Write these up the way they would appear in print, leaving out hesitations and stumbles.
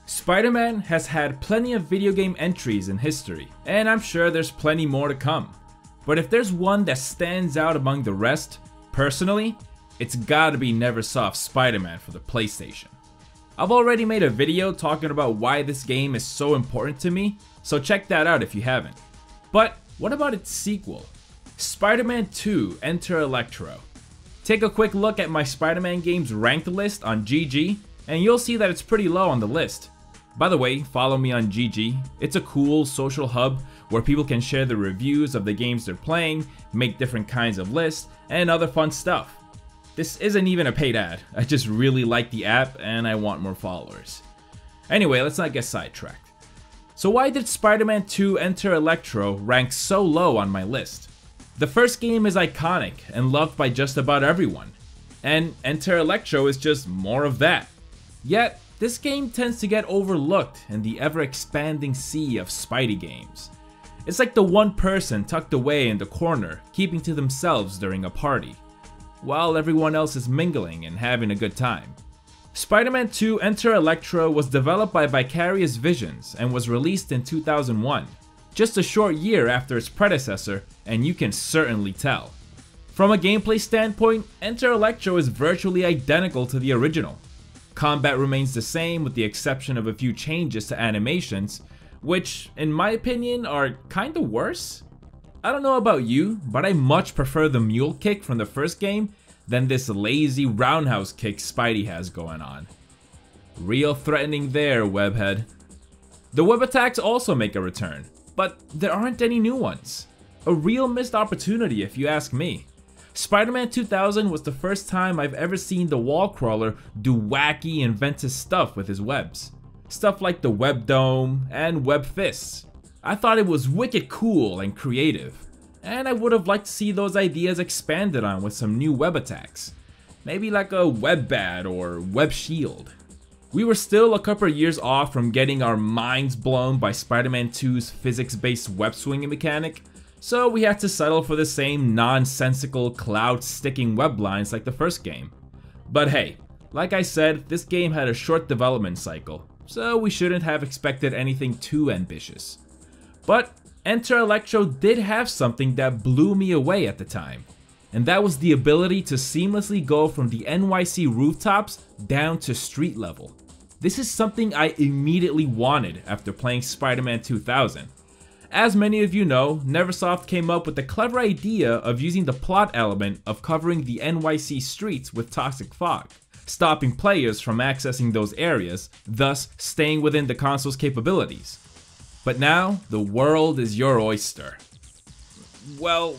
Spider-Man has had plenty of video game entries in history, and I'm sure there's plenty more to come. But if there's one that stands out among the rest, personally, it's gotta be NeverSoft Spider-Man for the PlayStation. I've already made a video talking about why this game is so important to me, so check that out if you haven't. But what about its sequel? Spider-Man 2: Enter Electro. Take a quick look at my Spider-Man games ranked list on GG, and you'll see that it's pretty low on the list. By the way, follow me on GG. It's a cool social hub where people can share the reviews of the games they're playing, make different kinds of lists, and other fun stuff. This isn't even a paid ad, I just really like the app and I want more followers. Anyway, let's not get sidetracked. So why did Spider-Man 2: Enter Electro rank so low on my list? The first game is iconic and loved by just about everyone, and Enter Electro is just more of that. Yet, this game tends to get overlooked in the ever-expanding sea of Spidey games. It's like the one person tucked away in the corner, keeping to themselves during a party, while everyone else is mingling and having a good time. Spider-Man 2: Enter Electro was developed by Vicarious Visions and was released in 2001, just a short year after its predecessor, and you can certainly tell. From a gameplay standpoint, Enter Electro is virtually identical to the original. Combat remains the same with the exception of a few changes to animations, which, in my opinion, are kinda worse. I don't know about you, but I much prefer the mule kick from the first game than this lazy roundhouse kick Spidey has going on. Real threatening there, webhead. The web attacks also make a return, but there aren't any new ones. A real missed opportunity if you ask me. Spider-Man 2000 was the first time I've ever seen the wall crawler do wacky, inventive stuff with his webs. Stuff like the web dome and web fists. I thought it was wicked cool and creative, and I would have liked to see those ideas expanded on with some new web attacks. Maybe like a web bat or web shield. We were still a couple years off from getting our minds blown by Spider-Man 2's physics-based web swinging mechanic, so we had to settle for the same nonsensical cloud-sticking web lines like the first game. But hey, like I said, this game had a short development cycle, so we shouldn't have expected anything too ambitious. But Enter Electro did have something that blew me away at the time, and that was the ability to seamlessly go from the NYC rooftops down to street level. This is something I immediately wanted after playing Spider-Man 2000. As many of you know, NeverSoft came up with the clever idea of using the plot element of covering the NYC streets with toxic fog, stopping players from accessing those areas, thus staying within the console's capabilities. But now, the world is your oyster. Well,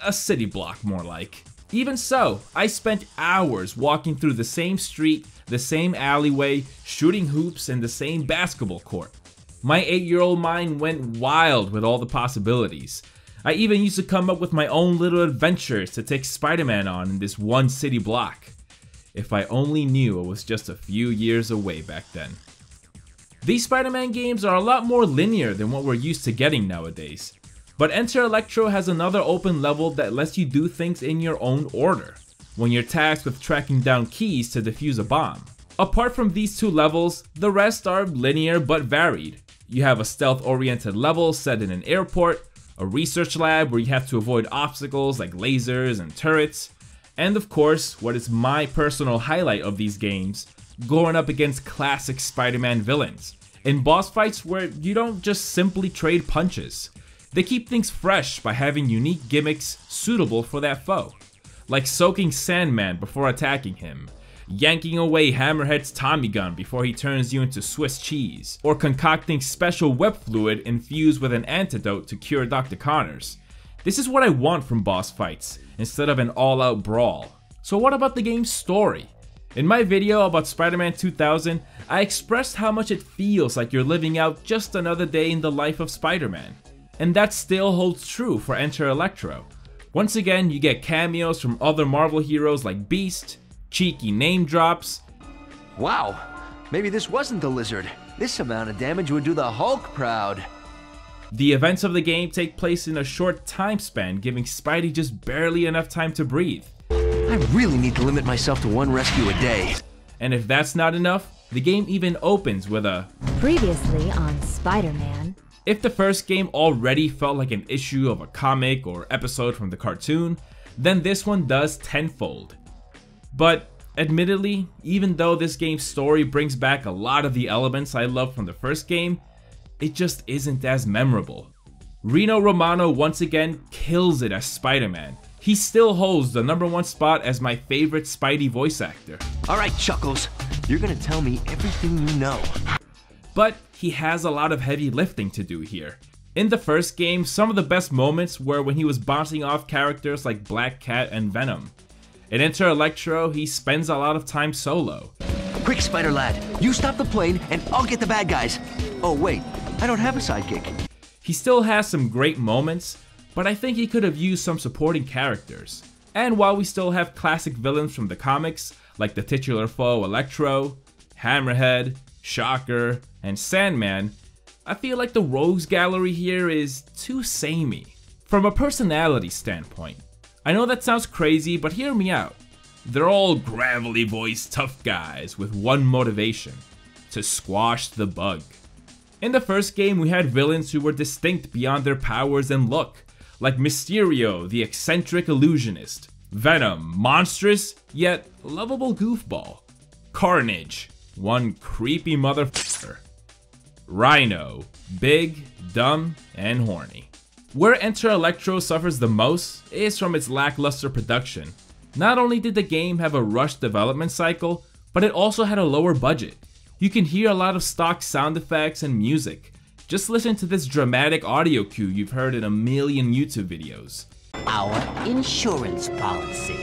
a city block more like. Even so, I spent hours walking through the same street, the same alleyway, shooting hoops in the same basketball court. My 8-year-old mind went wild with all the possibilities. I even used to come up with my own little adventures to take Spider-Man on in this one city block. If I only knew it was just a few years away back then. These Spider-Man games are a lot more linear than what we're used to getting nowadays. But Enter Electro has another open level that lets you do things in your own order, when you're tasked with tracking down keys to defuse a bomb. Apart from these two levels, the rest are linear but varied. You have a stealth-oriented level set in an airport, a research lab where you have to avoid obstacles like lasers and turrets, and of course, what is my personal highlight of these games, going up against classic Spider-Man villains, in boss fights where you don't just simply trade punches. They keep things fresh by having unique gimmicks suitable for that foe, like soaking Sandman before attacking him, yanking away Hammerhead's Tommy gun before he turns you into Swiss cheese, or concocting special web fluid infused with an antidote to cure Dr. Connors. This is what I want from boss fights, instead of an all-out brawl. So what about the game's story? In my video about Spider-Man 2000, I expressed how much it feels like you're living out just another day in the life of Spider-Man. And that still holds true for Enter Electro. Once again, you get cameos from other Marvel heroes like Beast, cheeky name drops. Wow, maybe this wasn't the Lizard. This amount of damage would do the Hulk proud. The events of the game take place in a short time span, giving Spidey just barely enough time to breathe. I really need to limit myself to one rescue a day. And if that's not enough, the game even opens with a Previously on Spider-Man. If the first game already felt like an issue of a comic or episode from the cartoon, then this one does tenfold. But admittedly, even though this game's story brings back a lot of the elements I loved from the first game, it just isn't as memorable. Rino Romano once again kills it as Spider-Man. He still holds the #1 spot as my favorite Spidey voice actor. Alright, Chuckles, you're gonna tell me everything you know. But he has a lot of heavy lifting to do here. In the first game, some of the best moments were when he was bouncing off characters like Black Cat and Venom. In Enter Electro, he spends a lot of time solo. Quick, Spider Lad, you stop the plane and I'll get the bad guys. Oh wait, I don't have a sidekick. He still has some great moments, but I think he could have used some supporting characters. And while we still have classic villains from the comics, like the titular foe Electro, Hammerhead, Shocker, and Sandman, I feel like the rogues gallery here is too samey. From a personality standpoint, I know that sounds crazy, but hear me out. They're all gravelly voiced tough guys with one motivation: to squash the bug. In the first game, we had villains who were distinct beyond their powers and look, like Mysterio, the eccentric illusionist, Venom, monstrous yet lovable goofball, Carnage, one creepy motherfucker, Rhino, big, dumb, and horny. Where Enter Electro suffers the most is from its lackluster production. Not only did the game have a rushed development cycle, but it also had a lower budget. You can hear a lot of stock sound effects and music. Just listen to this dramatic audio cue you've heard in a million YouTube videos. Our insurance policy.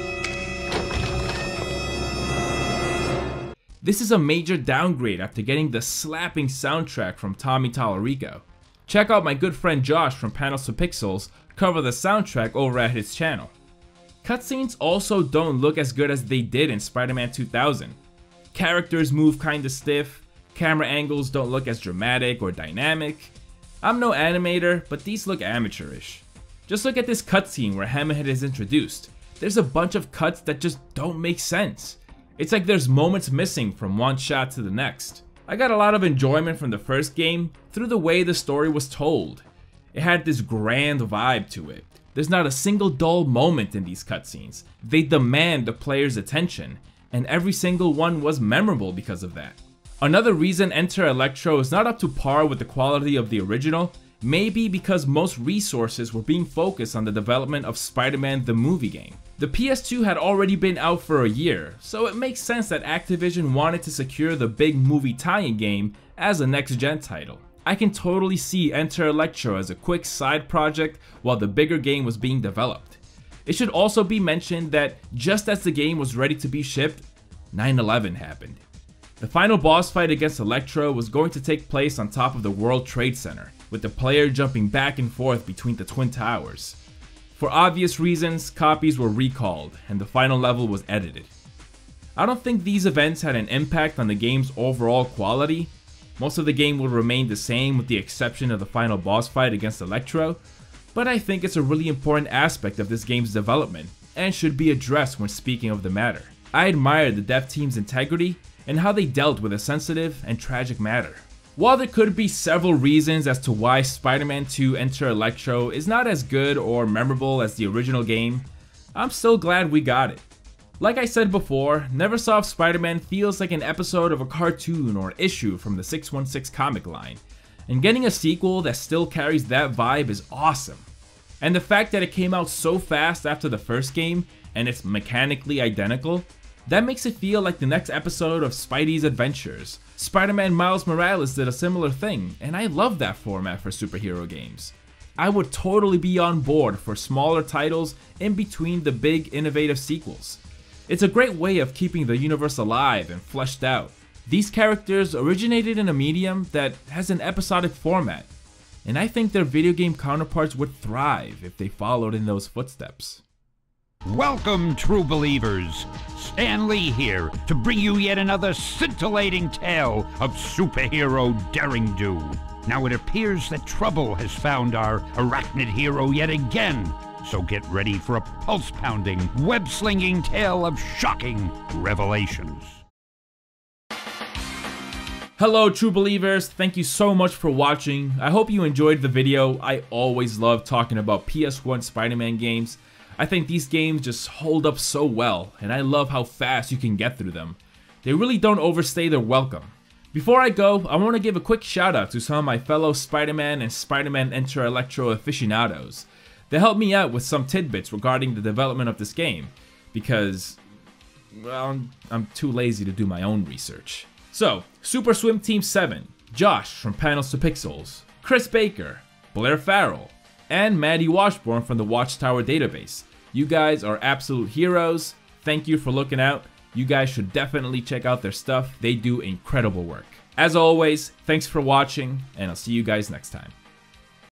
This is a major downgrade after getting the slapping soundtrack from Tommy Tallarico. Check out my good friend Josh from Panels to Pixels cover the soundtrack over at his channel. Cutscenes also don't look as good as they did in Spider-Man 2000. Characters move kinda stiff, camera angles don't look as dramatic or dynamic. I'm no animator, but these look amateurish. Just look at this cutscene where Hammerhead is introduced. There's a bunch of cuts that just don't make sense. It's like there's moments missing from one shot to the next. I got a lot of enjoyment from the first game through the way the story was told. It had this grand vibe to it. There's not a single dull moment in these cutscenes. They demand the player's attention, and every single one was memorable because of that. Another reason Enter Electro is not up to par with the quality of the original may be because most resources were being focused on the development of Spider-Man the movie game. The PS2 had already been out for a year, so it makes sense that Activision wanted to secure the big movie tie-in game as a next-gen title. I can totally see Enter Electro as a quick side project while the bigger game was being developed. It should also be mentioned that just as the game was ready to be shipped, 9/11 happened. The final boss fight against Electro was going to take place on top of the World Trade Center, with the player jumping back and forth between the Twin Towers. For obvious reasons, copies were recalled, and the final level was edited. I don't think these events had an impact on the game's overall quality. Most of the game will remain the same with the exception of the final boss fight against Electro, but I think it's a really important aspect of this game's development, and should be addressed when speaking of the matter. I admire the dev team's integrity and how they dealt with a sensitive and tragic matter. While there could be several reasons as to why Spider-Man 2 Enter Electro is not as good or memorable as the original game, I'm still glad we got it. Like I said before, NeverSoft Spider-Man feels like an episode of a cartoon or issue from the 616 comic line, and getting a sequel that still carries that vibe is awesome. And the fact that it came out so fast after the first game, and it's mechanically identical, that makes it feel like the next episode of Spidey's Adventures. Spider-Man Miles Morales did a similar thing, and I love that format for superhero games. I would totally be on board for smaller titles in between the big innovative sequels. It's a great way of keeping the universe alive and fleshed out. These characters originated in a medium that has an episodic format, and I think their video game counterparts would thrive if they followed in those footsteps. Welcome, true believers. Stan Lee here to bring you yet another scintillating tale of superhero daring-do. Now it appears that trouble has found our arachnid hero yet again, so get ready for a pulse-pounding, web-slinging tale of shocking revelations. Hello true believers, thank you so much for watching. I hope you enjoyed the video. I always love talking about PS1 Spider-Man games. I think these games just hold up so well, and I love how fast you can get through them. They really don't overstay their welcome. Before I go, I want to give a quick shout out to some of my fellow Spider-Man and Spider-Man Enter Electro aficionados. They helped me out with some tidbits regarding the development of this game, because, well, I'm too lazy to do my own research. So, Super Swim Team 7, Josh from Panels to Pixels, Chris Baker, Blair Farrell, and Maddie Washburn from the Watchtower database. You guys are absolute heroes. Thank you for looking out. You guys should definitely check out their stuff. They do incredible work. As always, thanks for watching, and I'll see you guys next time.